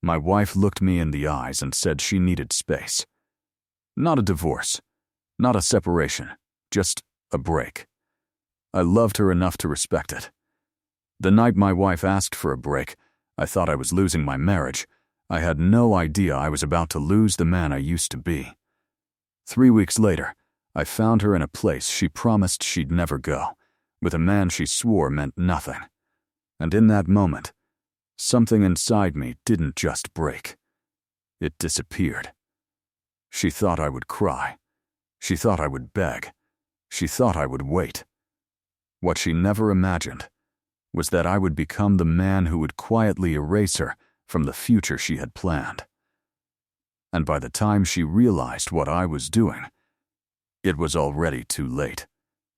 My wife looked me in the eyes and said she needed space. Not a divorce, not a separation, just a break. I loved her enough to respect it. The night my wife asked for a break, I thought I was losing my marriage. I had no idea I was about to lose the man I used to be. 3 weeks later, I found her in a place she promised she'd never go, with a man she swore meant nothing. And in that moment, something inside me didn't just break. It disappeared. She thought I would cry. She thought I would beg. She thought I would wait. What she never imagined was that I would become the man who would quietly erase her from the future she had planned. And by the time she realized what I was doing, it was already too late.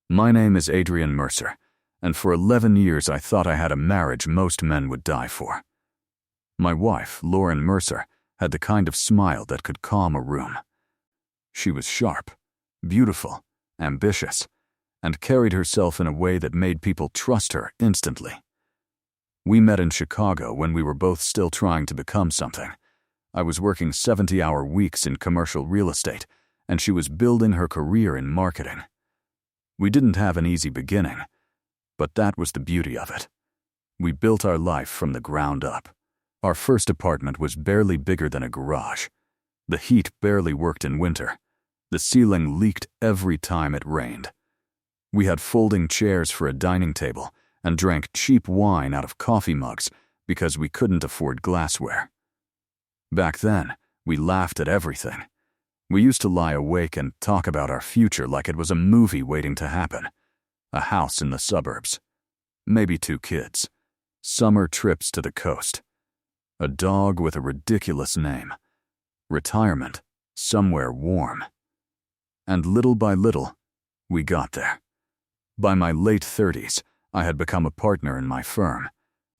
My name is Adrian Mercer, and for 11 years I thought I had a marriage most men would die for. My wife, Lauren Mercer, had the kind of smile that could calm a room. She was sharp, beautiful, ambitious, and carried herself in a way that made people trust her instantly. We met in Chicago when we were both still trying to become something. I was working 70-hour weeks in commercial real estate, and she was building her career in marketing. We didn't have an easy beginning, but that was the beauty of it. We built our life from the ground up. Our first apartment was barely bigger than a garage. The heat barely worked in winter. The ceiling leaked every time it rained. We had folding chairs for a dining table and drank cheap wine out of coffee mugs because we couldn't afford glassware. Back then, we laughed at everything. We used to lie awake and talk about our future like it was a movie waiting to happen. A house in the suburbs. Maybe 2 kids. Summer trips to the coast. A dog with a ridiculous name. Retirement, somewhere warm. And little by little, we got there. By my late 30s, I had become a partner in my firm.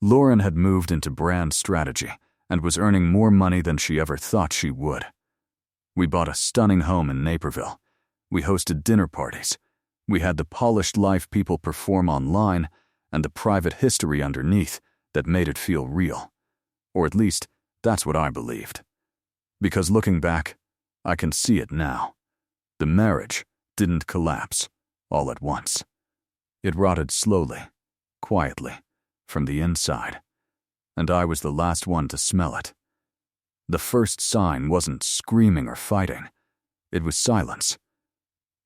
Lauren had moved into brand strategy and was earning more money than she ever thought she would. We bought a stunning home in Naperville. We hosted dinner parties. We had the polished life people perform online and the private history underneath that made it feel real. Or at least, that's what I believed. Because looking back, I can see it now. The marriage didn't collapse all at once. It rotted slowly, quietly, from the inside, and I was the last one to smell it. The first sign wasn't screaming or fighting. It was silence.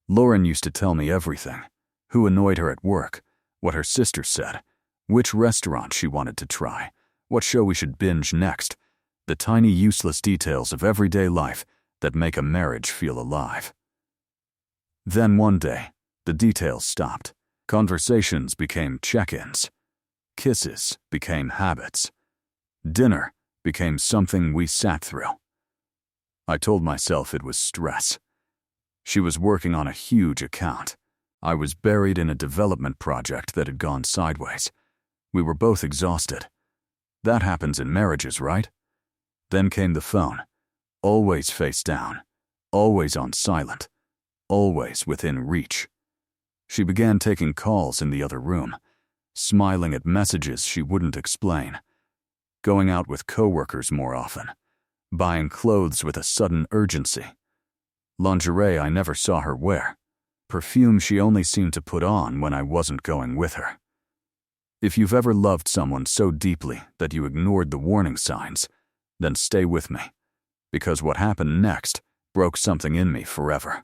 Lauren used to tell me everything: who annoyed her at work, what her sister said, which restaurant she wanted to try, what show we should binge next, the tiny useless details of everyday life that make a marriage feel alive. Then one day, the details stopped. Conversations became check-ins. Kisses became habits. Dinner became something we sat through. I told myself it was stress. She was working on a huge account. I was buried in a development project that had gone sideways. We were both exhausted. That happens in marriages, right? Then came the phone. Always face down. Always on silent. Always within reach. She began taking calls in the other room, smiling at messages she wouldn't explain, going out with coworkers more often, buying clothes with a sudden urgency, lingerie I never saw her wear, perfume she only seemed to put on when I wasn't going with her. If you've ever loved someone so deeply that you ignored the warning signs, then stay with me, because what happened next broke something in me forever.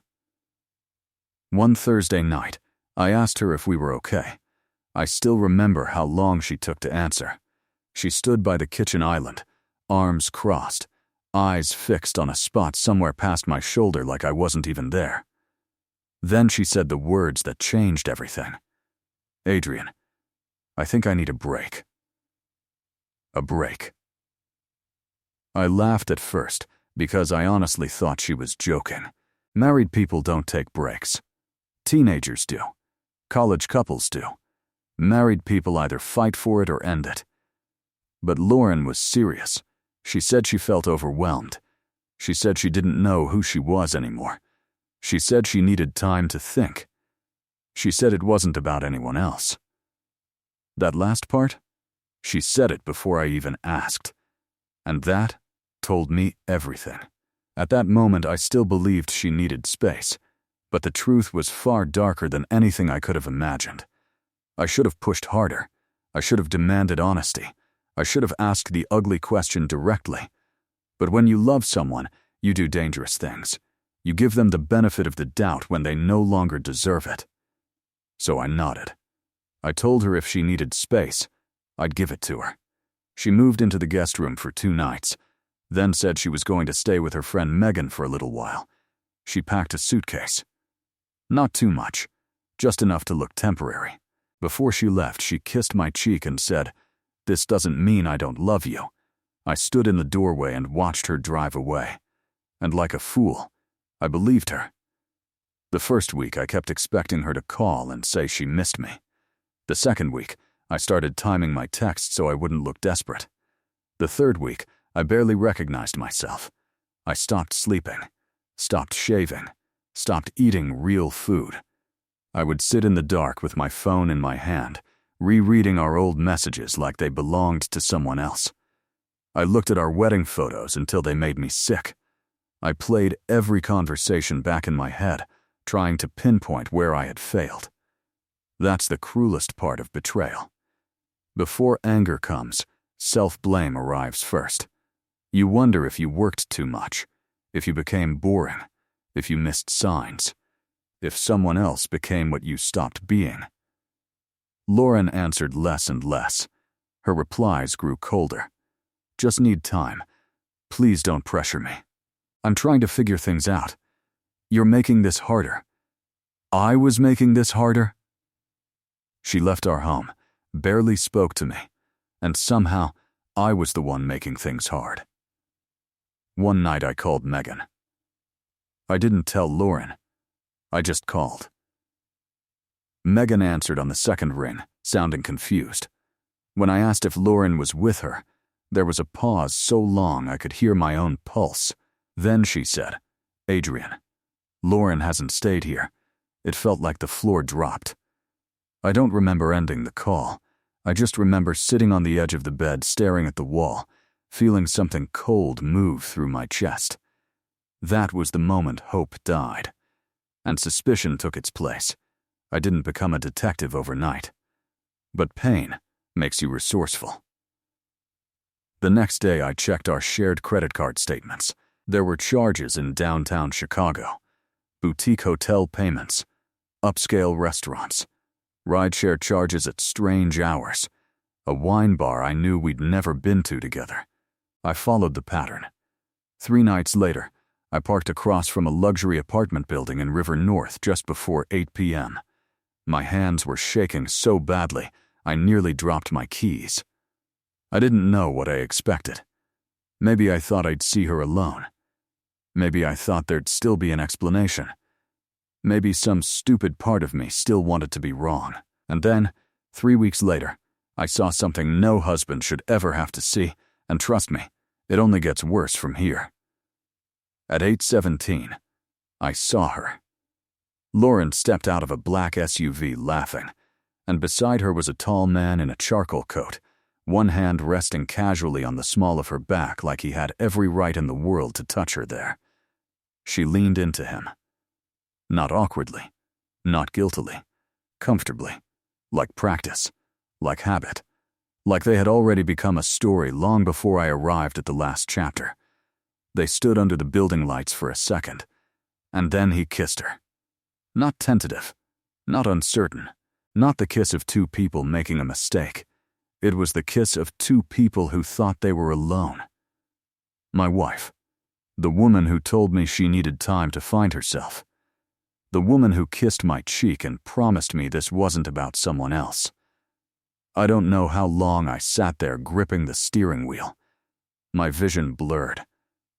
One Thursday night, I asked her if we were okay. I still remember how long she took to answer. She stood by the kitchen island, arms crossed, eyes fixed on a spot somewhere past my shoulder like I wasn't even there. Then she said the words that changed everything. "Adrian, I think I need a break." A break. I laughed at first because I honestly thought she was joking. Married people don't take breaks. Teenagers do. College couples do. Married people either fight for it or end it. But Lauren was serious. She said she felt overwhelmed. She said she didn't know who she was anymore. She said she needed time to think. She said it wasn't about anyone else. That last part? She said it before I even asked. And that told me everything. At that moment, I still believed she needed space, but the truth was far darker than anything I could have imagined. I should have pushed harder. I should have demanded honesty. I should have asked the ugly question directly. But when you love someone, you do dangerous things. You give them the benefit of the doubt when they no longer deserve it. So I nodded. I told her if she needed space, I'd give it to her. She moved into the guest room for 2 nights, then said she was going to stay with her friend Megan for a little while. She packed a suitcase. Not too much, just enough to look temporary. Before she left, she kissed my cheek and said, "This doesn't mean I don't love you." I stood in the doorway and watched her drive away. And like a fool, I believed her. The first week, I kept expecting her to call and say she missed me. The second week, I started timing my texts so I wouldn't look desperate. The third week, I barely recognized myself. I stopped sleeping, stopped shaving, stopped eating real food. I would sit in the dark with my phone in my hand, rereading our old messages like they belonged to someone else. I looked at our wedding photos until they made me sick. I played every conversation back in my head, trying to pinpoint where I had failed. That's the cruelest part of betrayal. Before anger comes, self-blame arrives first. You wonder if you worked too much, if you became boring, if you missed signs, if someone else became what you stopped being. Lauren answered less and less. Her replies grew colder. "Just need time. Please don't pressure me. I'm trying to figure things out. You're making this harder." I was making this harder? She left our home, barely spoke to me, and somehow I was the one making things hard. One night I called Megan. I didn't tell Lauren. I just called. Megan answered on the second ring, sounding confused. When I asked if Lauren was with her, there was a pause so long I could hear my own pulse. Then she said, "Adrian, Lauren hasn't stayed here." It felt like the floor dropped. I don't remember ending the call. I just remember sitting on the edge of the bed staring at the wall, feeling something cold move through my chest. That was the moment hope died, and suspicion took its place. I didn't become a detective overnight. But pain makes you resourceful. The next day I checked our shared credit card statements. There were charges in downtown Chicago, boutique hotel payments, upscale restaurants, rideshare charges at strange hours, a wine bar I knew we'd never been to together. I followed the pattern. 3 nights later, I parked across from a luxury apartment building in River North just before 8 p.m. My hands were shaking so badly, I nearly dropped my keys. I didn't know what I expected. Maybe I thought I'd see her alone. Maybe I thought there'd still be an explanation. Maybe some stupid part of me still wanted to be wrong. And then, 3 weeks later, I saw something no husband should ever have to see, and trust me, it only gets worse from here. At 8:17, I saw her. Lauren stepped out of a black SUV laughing, and beside her was a tall man in a charcoal coat, one hand resting casually on the small of her back like he had every right in the world to touch her there. She leaned into him. Not awkwardly, not guiltily, comfortably, like practice, like habit, like they had already become a story long before I arrived at the last chapter. They stood under the building lights for a second, and then he kissed her. Not tentative, not uncertain, not the kiss of 2 people making a mistake. It was the kiss of 2 people who thought they were alone. My wife, the woman who told me she needed time to find herself, the woman who kissed my cheek and promised me this wasn't about someone else. I don't know how long I sat there gripping the steering wheel. My vision blurred.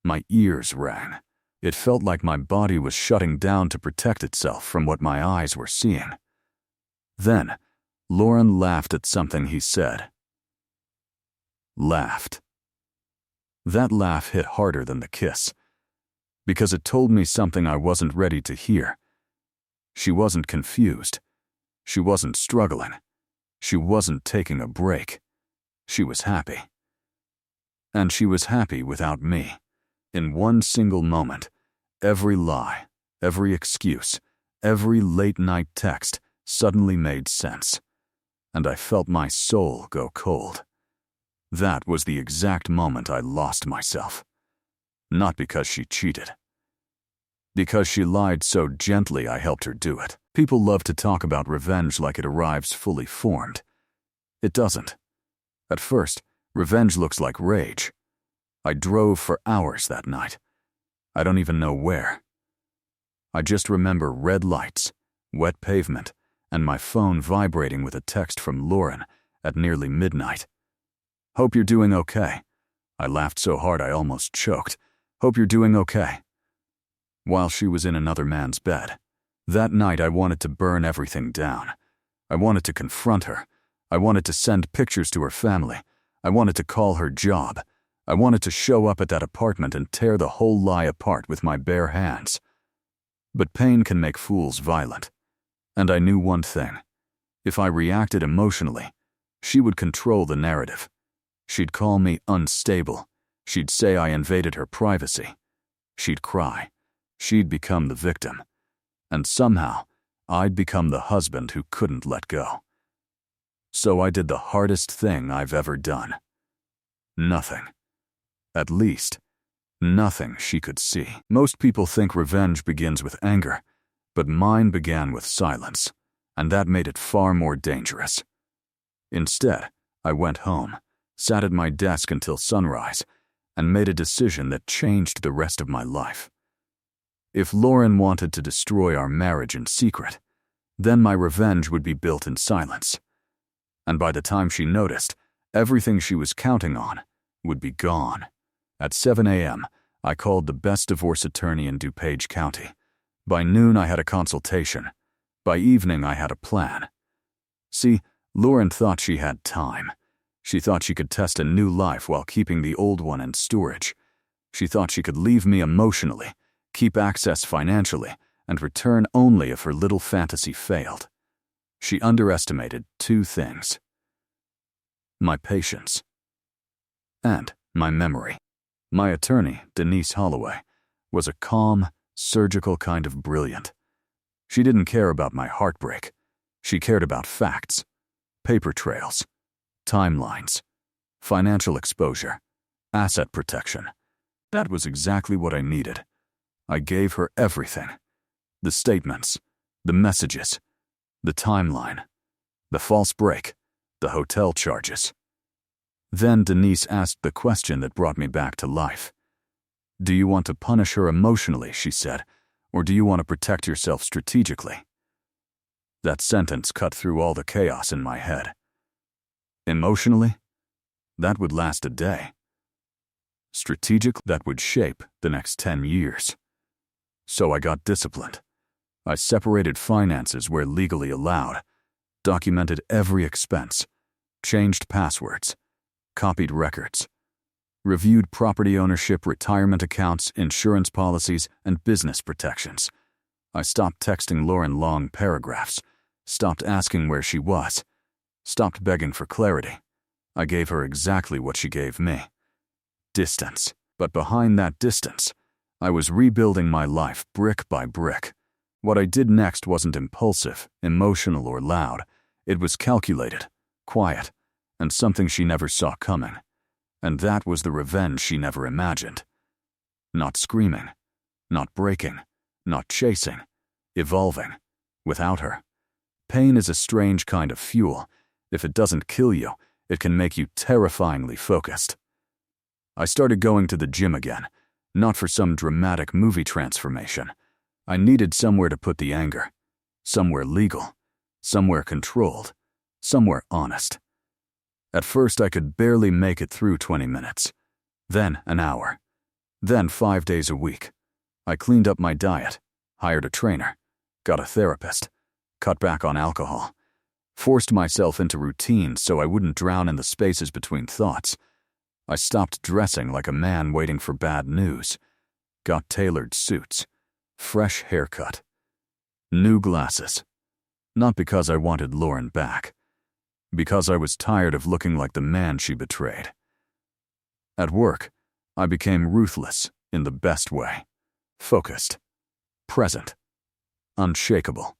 My ears rang. It felt like my body was shutting down to protect itself from what my eyes were seeing. Then, Lauren laughed at something he said. Laughed. That laugh hit harder than the kiss, because it told me something I wasn't ready to hear. She wasn't confused. She wasn't struggling. She wasn't taking a break. She was happy. And she was happy without me. In one single moment, every lie, every excuse, every late-night text suddenly made sense, and I felt my soul go cold. That was the exact moment I lost myself. Not because she cheated. Because she lied so gently I helped her do it. People love to talk about revenge like it arrives fully formed. It doesn't. At first, revenge looks like rage. I drove for hours that night. I don't even know where. I just remember red lights, wet pavement, and my phone vibrating with a text from Lauren at nearly midnight. "Hope you're doing okay." I laughed so hard I almost choked. "Hope you're doing okay." While she was in another man's bed. That night I wanted to burn everything down. I wanted to confront her. I wanted to send pictures to her family. I wanted to call her job. I wanted to show up at that apartment and tear the whole lie apart with my bare hands. But pain can make fools violent. And I knew one thing. If I reacted emotionally, she would control the narrative. She'd call me unstable. She'd say I invaded her privacy. She'd cry. She'd become the victim. And somehow, I'd become the husband who couldn't let go. So I did the hardest thing I've ever done. Nothing. At least, nothing she could see. Most people think revenge begins with anger, but mine began with silence, and that made it far more dangerous. Instead, I went home, sat at my desk until sunrise, and made a decision that changed the rest of my life. If Lauren wanted to destroy our marriage in secret, then my revenge would be built in silence. And by the time she noticed, everything she was counting on would be gone. At 7 a.m., I called the best divorce attorney in DuPage County. By noon, I had a consultation. By evening, I had a plan. See, Lauren thought she had time. She thought she could test a new life while keeping the old one in storage. She thought she could leave me emotionally, keep access financially, and return only if her little fantasy failed. She underestimated two things: my patience and my memory. My attorney, Denise Holloway, was a calm, surgical kind of brilliant. She didn't care about my heartbreak. She cared about facts, paper trails, timelines, financial exposure, asset protection. That was exactly what I needed. I gave her everything: the statements, the messages, the timeline, the false break, the hotel charges. Then Denise asked the question that brought me back to life. "Do you want to punish her emotionally," she said, "or do you want to protect yourself strategically?" That sentence cut through all the chaos in my head. Emotionally? That would last a day. Strategic? That would shape the next 10 years. So I got disciplined. I separated finances where legally allowed, documented every expense, changed passwords, copied records, reviewed property ownership, retirement accounts, insurance policies, and business protections. I stopped texting Lauren long paragraphs, stopped asking where she was, stopped begging for clarity. I gave her exactly what she gave me: distance. But behind that distance, I was rebuilding my life brick by brick. What I did next wasn't impulsive, emotional, or loud. It was calculated, quiet, and something she never saw coming. And that was the revenge she never imagined. Not screaming, not breaking, not chasing, evolving, without her. Pain is a strange kind of fuel. If it doesn't kill you, it can make you terrifyingly focused. I started going to the gym again, not for some dramatic movie transformation. I needed somewhere to put the anger, somewhere legal, somewhere controlled, somewhere honest. At first, I could barely make it through 20 minutes, then an hour, then 5 days a week. I cleaned up my diet, hired a trainer, got a therapist, cut back on alcohol, forced myself into routines so I wouldn't drown in the spaces between thoughts. I stopped dressing like a man waiting for bad news, got tailored suits, fresh haircut, new glasses. Not because I wanted Lauren back, because I was tired of looking like the man she betrayed. At work, I became ruthless in the best way. Focused. Present. Unshakable.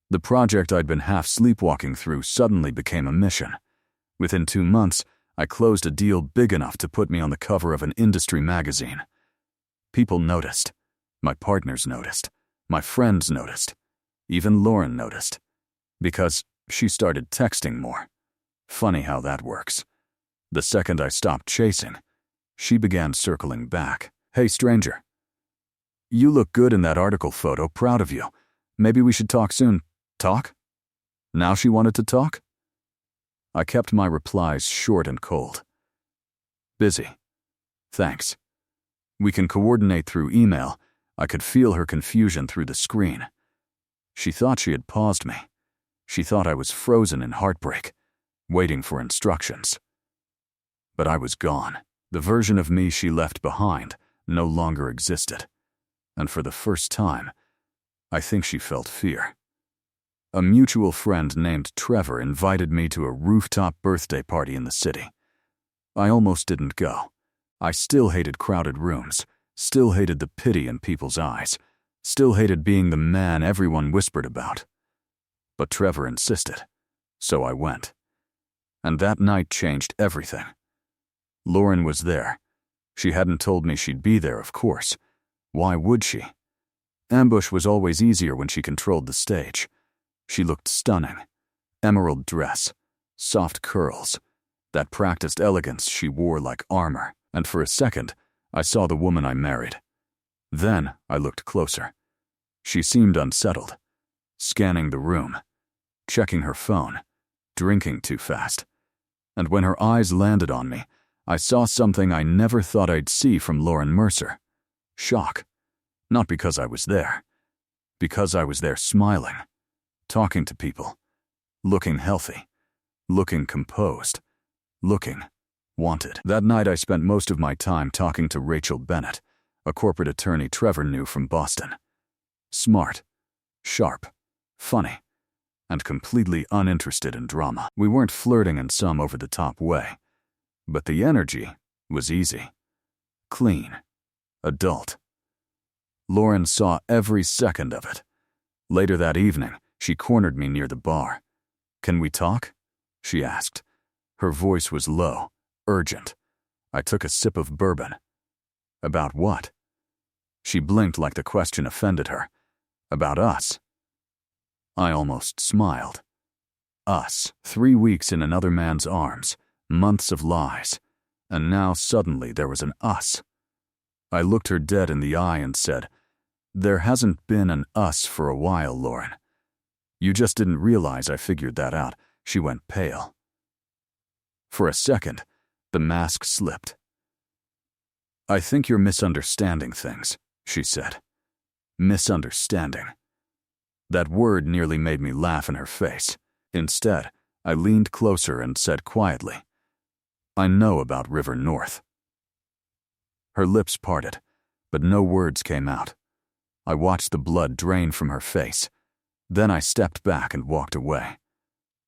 The project I'd been half sleepwalking through suddenly became a mission. Within 2 months, I closed a deal big enough to put me on the cover of an industry magazine. People noticed. My partners noticed. My friends noticed. Even Lauren noticed. Because she started texting more. Funny how that works. The second I stopped chasing, she began circling back. "Hey, stranger. You look good in that article photo, proud of you. Maybe we should talk soon." Talk? Now she wanted to talk? I kept my replies short and cold. "Busy. Thanks. We can coordinate through email." I could feel her confusion through the screen. She thought she had paused me. She thought I was frozen in heartbreak, waiting for instructions. But I was gone. The version of me she left behind no longer existed. And for the first time, I think she felt fear. A mutual friend named Trevor invited me to a rooftop birthday party in the city. I almost didn't go. I still hated crowded rooms, still hated the pity in people's eyes, still hated being the man everyone whispered about. But Trevor insisted, so I went. And that night changed everything. Lauren was there. She hadn't told me she'd be there, of course. Why would she? Ambush was always easier when she controlled the stage. She looked stunning. Emerald dress, soft curls, that practiced elegance she wore like armor. And for a second, I saw the woman I married. Then I looked closer. She seemed unsettled, scanning the room, checking her phone, drinking too fast. And when her eyes landed on me, I saw something I never thought I'd see from Lauren Mercer. Shock. Not because I was there. Because I was there smiling, talking to people, looking healthy, looking composed, looking wanted. That night I spent most of my time talking to Rachel Bennett, a corporate attorney Trevor knew from Boston. Smart, sharp, funny, and completely uninterested in drama. We weren't flirting in some over-the-top way, but the energy was easy, clean, adult. Lauren saw every second of it. Later that evening, she cornered me near the bar. "Can we talk?" she asked. Her voice was low, urgent. I took a sip of bourbon. "About what?" She blinked like the question offended her. "About us." I almost smiled. Us. 3 weeks in another man's arms, months of lies, and now suddenly there was an us. I looked her dead in the eye and said, "There hasn't been an us for a while, Lauren. You just didn't realize I figured that out." She went pale. For a second, the mask slipped. "I think you're misunderstanding things," she said. Misunderstanding. That word nearly made me laugh in her face. Instead, I leaned closer and said quietly, "I know about River North." Her lips parted, but no words came out. I watched the blood drain from her face. Then I stepped back and walked away.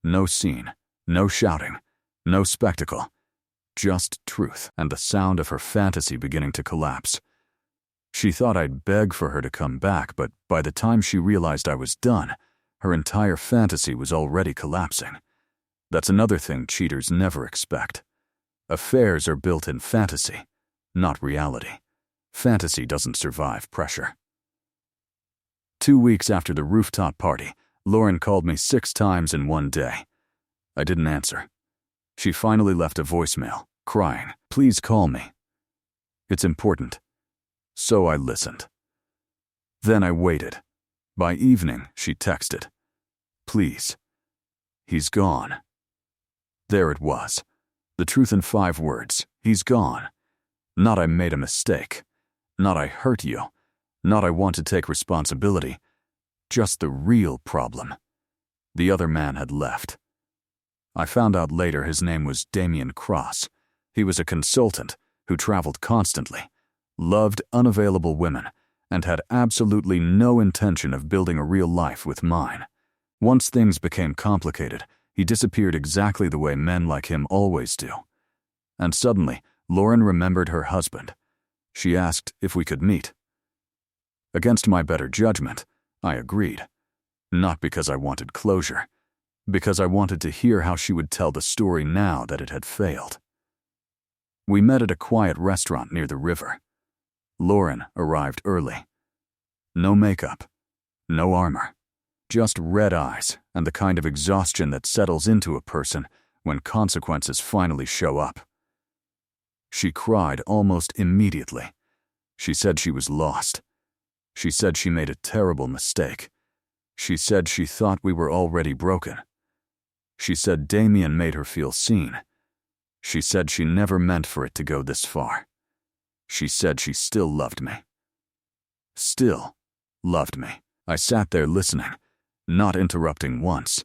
No scene, no shouting, no spectacle, just truth and the sound of her fantasy beginning to collapse. She thought I'd beg for her to come back, but by the time she realized I was done, her entire fantasy was already collapsing. That's another thing cheaters never expect. Affairs are built in fantasy, not reality. Fantasy doesn't survive pressure. 2 weeks after the rooftop party, Lauren called me 6 times in one day. I didn't answer. She finally left a voicemail, crying, "Please call me. It's important." So I listened. Then I waited. By evening, she texted, "Please. He's gone." There it was. The truth in 5 words. He's gone. Not I made a mistake. Not I hurt you. Not I want to take responsibility. Just the real problem. The other man had left. I found out later his name was Damian Cross. He was a consultant who traveled constantly, loved unavailable women, and had absolutely no intention of building a real life with mine. Once things became complicated, he disappeared exactly the way men like him always do. And suddenly, Lauren remembered her husband. She asked if we could meet. Against my better judgment, I agreed. Not because I wanted closure, because I wanted to hear how she would tell the story now that it had failed. We met at a quiet restaurant near the river. Lauren arrived early. No makeup, no armor, just red eyes and the kind of exhaustion that settles into a person when consequences finally show up. She cried almost immediately. She said she was lost. She said she made a terrible mistake. She said she thought we were already broken. She said Damien made her feel seen. She said she never meant for it to go this far. She said she still loved me. Still loved me. I sat there listening, not interrupting once.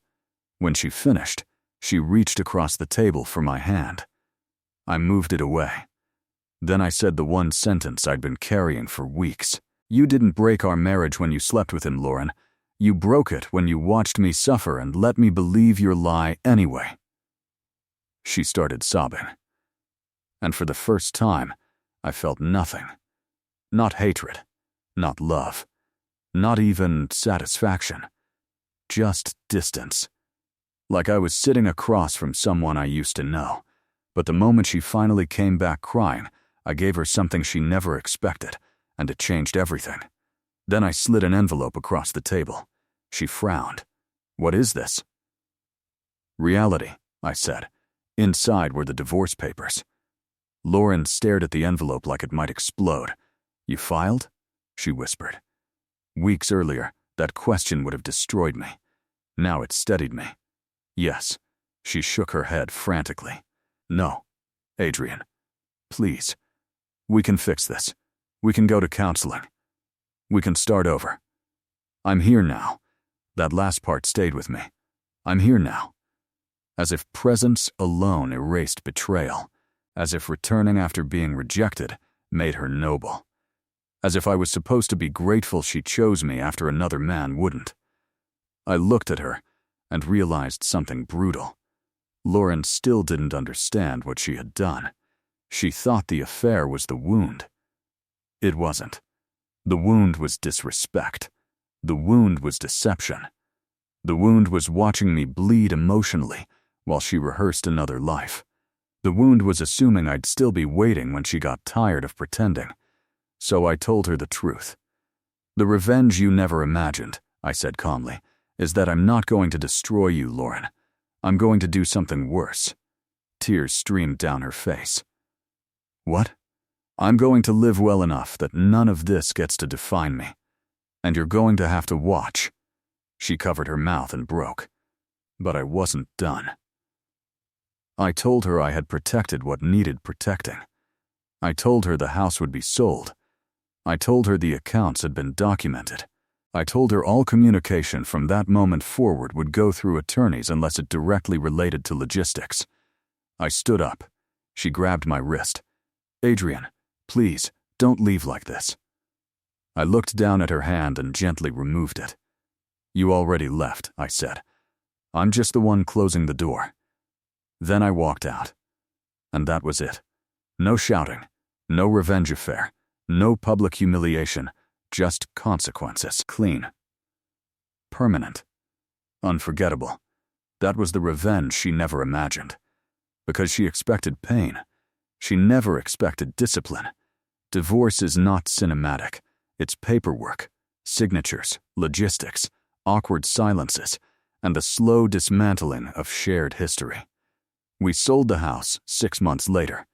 When she finished, she reached across the table for my hand. I moved it away. Then I said the one sentence I'd been carrying for weeks. You didn't break our marriage when you slept with him, Lauren. You broke it when you watched me suffer and let me believe your lie anyway. She started sobbing. And for the first time, I felt nothing. Not hatred, not love, not even satisfaction. Just distance. Like I was sitting across from someone I used to know. But the moment she finally came back crying, I gave her something she never expected, and it changed everything. Then I slid an envelope across the table. She frowned. What is this? Reality, I said. Inside were the divorce papers. Lauren stared at the envelope like it might explode. You filed? She whispered. Weeks earlier, that question would have destroyed me. Now it steadied me. Yes. She shook her head frantically. No, Adrian. Please. We can fix this. We can go to counseling. We can start over. I'm here now. That last part stayed with me. I'm here now. As if presence alone erased betrayal. As if returning after being rejected made her noble. As if I was supposed to be grateful she chose me after another man wouldn't. I looked at her and realized something brutal. Lauren still didn't understand what she had done. She thought the affair was the wound. It wasn't. The wound was disrespect. The wound was deception. The wound was watching me bleed emotionally while she rehearsed another life. The wound was assuming I'd still be waiting when she got tired of pretending. So I told her the truth. The revenge you never imagined, I said calmly, is that I'm not going to destroy you, Lauren. I'm going to do something worse. Tears streamed down her face. What? I'm going to live well enough that none of this gets to define me. And you're going to have to watch. She covered her mouth and broke. But I wasn't done. I told her I had protected what needed protecting. I told her the house would be sold. I told her the accounts had been documented. I told her all communication from that moment forward would go through attorneys unless it directly related to logistics. I stood up. She grabbed my wrist. Adrian, please, don't leave like this. I looked down at her hand and gently removed it. You already left, I said. I'm just the one closing the door. Then I walked out. And that was it. No shouting, no revenge affair, no public humiliation, just consequences. Clean. Permanent. Unforgettable. That was the revenge she never imagined. Because she expected pain. She never expected discipline. Divorce is not cinematic. It's paperwork, signatures, logistics, awkward silences, and the slow dismantling of shared history. We sold the house 6 months later.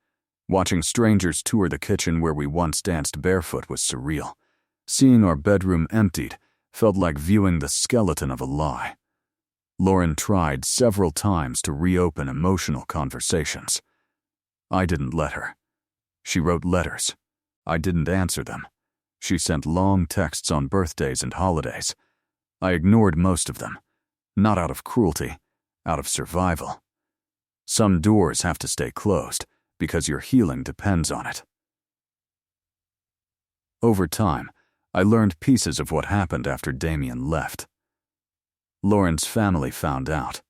Watching strangers tour the kitchen where we once danced barefoot was surreal. Seeing our bedroom emptied felt like viewing the skeleton of a lie. Lauren tried several times to reopen emotional conversations. I didn't let her. She wrote letters. I didn't answer them. She sent long texts on birthdays and holidays. I ignored most of them. Not out of cruelty, out of survival. Some doors have to stay closed because your healing depends on it. Over time, I learned pieces of what happened after Damien left. Lauren's family found out.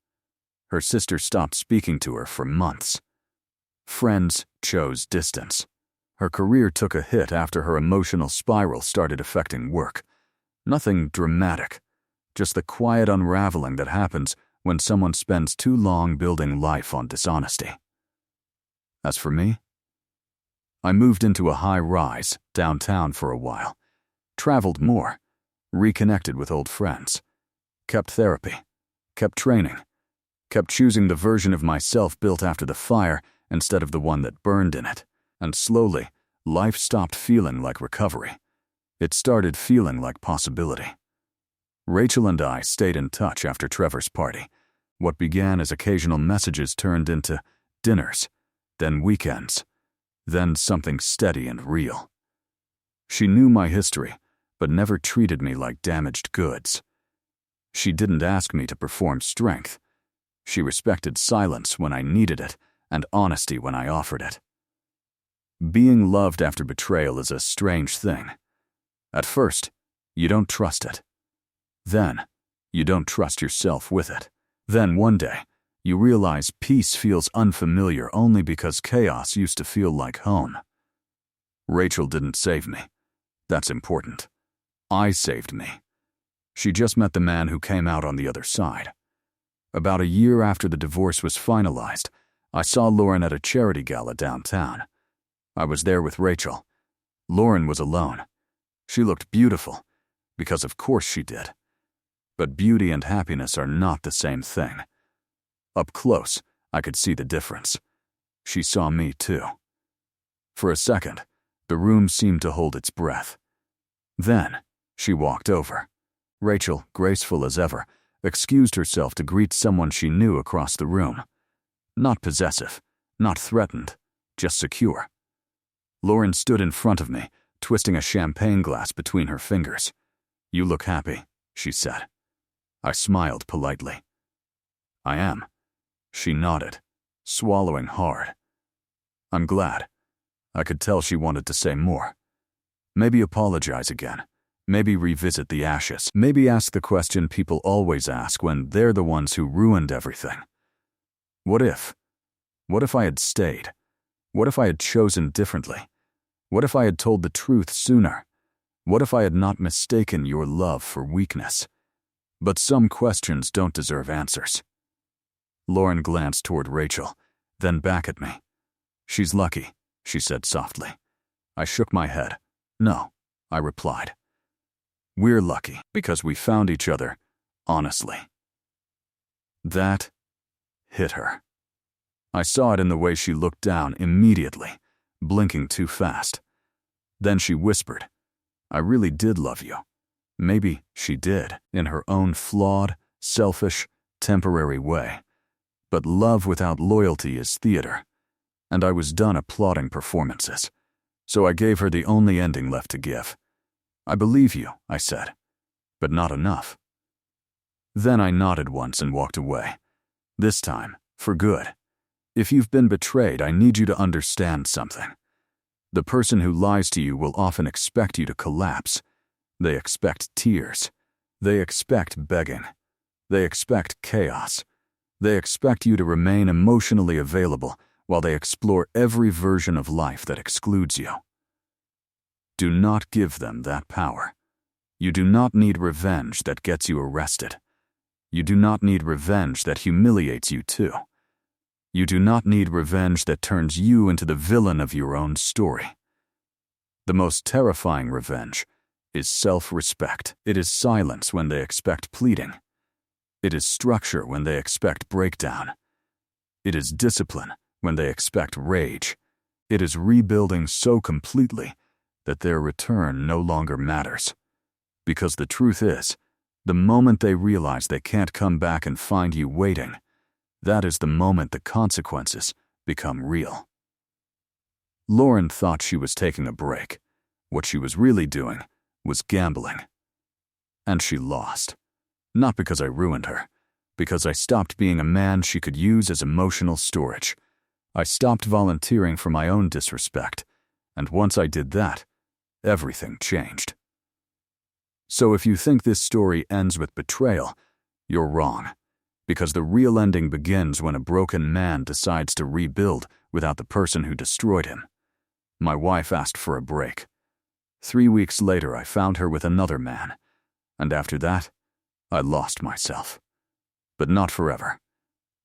Her sister stopped speaking to her for months. Friends chose distance. Her career took a hit after her emotional spiral started affecting work. Nothing dramatic, just the quiet unraveling that happens when someone spends too long building life on dishonesty. As for me, I moved into a high-rise downtown for a while, traveled more, reconnected with old friends, kept therapy, kept training, kept choosing the version of myself built after the fire instead of the one that burned in it, and slowly, life stopped feeling like recovery. It started feeling like possibility. Rachel and I stayed in touch after Trevor's party. What began as occasional messages turned into dinners, then weekends, then something steady and real. She knew my history, but never treated me like damaged goods. She didn't ask me to perform strength. She respected silence when I needed it and honesty when I offered it. Being loved after betrayal is a strange thing. At first, you don't trust it. Then, you don't trust yourself with it. Then one day, you realize peace feels unfamiliar only because chaos used to feel like home. Rachel didn't save me. That's important. I saved me. She just met the man who came out on the other side. About a year after the divorce was finalized, I saw Lauren at a charity gala downtown. I was there with Rachel. Lauren was alone. She looked beautiful, because of course she did. But beauty and happiness are not the same thing. Up close, I could see the difference. She saw me too. For a second, the room seemed to hold its breath. Then, she walked over. Rachel, graceful as ever, excused herself to greet someone she knew across the room. Not possessive, not threatened, just secure. Lauren stood in front of me, twisting a champagne glass between her fingers. "You look happy," she said. I smiled politely. "I am." She nodded, swallowing hard. "I'm glad." I could tell she wanted to say more. Maybe apologize again. Maybe revisit the ashes. Maybe ask the question people always ask when they're the ones who ruined everything. What if? What if I had stayed? What if I had chosen differently? What if I had told the truth sooner? What if I had not mistaken your love for weakness? But some questions don't deserve answers. Lauren glanced toward Rachel, then back at me. "She's lucky," she said softly. I shook my head. "No," I replied. "We're lucky because we found each other, honestly." That hit her. I saw it in the way she looked down immediately, blinking too fast. Then she whispered, "I really did love you." Maybe she did, in her own flawed, selfish, temporary way. But love without loyalty is theater, and I was done applauding performances. So I gave her the only ending left to give. "I believe you," I said, "but not enough." Then I nodded once and walked away. This time, for good. If you've been betrayed, I need you to understand something. The person who lies to you will often expect you to collapse. They expect tears. They expect begging. They expect chaos. They expect you to remain emotionally available while they explore every version of life that excludes you. Do not give them that power. You do not need revenge that gets you arrested. You do not need revenge that humiliates you too. You do not need revenge that turns you into the villain of your own story. The most terrifying revenge is self-respect. It is silence when they expect pleading. It is structure when they expect breakdown. It is discipline when they expect rage. It is rebuilding so completely that their return no longer matters. Because the truth is, the moment they realize they can't come back and find you waiting, that is the moment the consequences become real. Lauren thought she was taking a break. What she was really doing was gambling. And she lost. Not because I ruined her, because I stopped being a man she could use as emotional storage. I stopped volunteering for my own disrespect, and once I did that, everything changed. So if you think this story ends with betrayal, you're wrong. Because the real ending begins when a broken man decides to rebuild without the person who destroyed him. My wife asked for a break. 3 weeks later, I found her with another man, and after that, I lost myself. But not forever.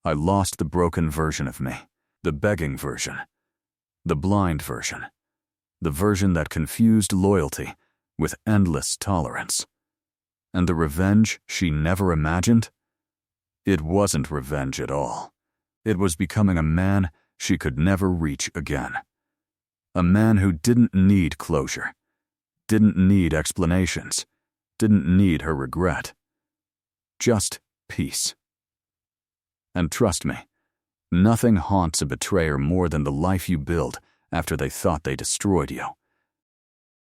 I lost the broken version of me, the begging version, the blind version, the version that confused loyalty with endless tolerance. And the revenge she never imagined? It wasn't revenge at all. It was becoming a man she could never reach again. A man who didn't need closure, didn't need explanations, didn't need her regret. Just peace. And trust me, nothing haunts a betrayer more than the life you build after they thought they destroyed you.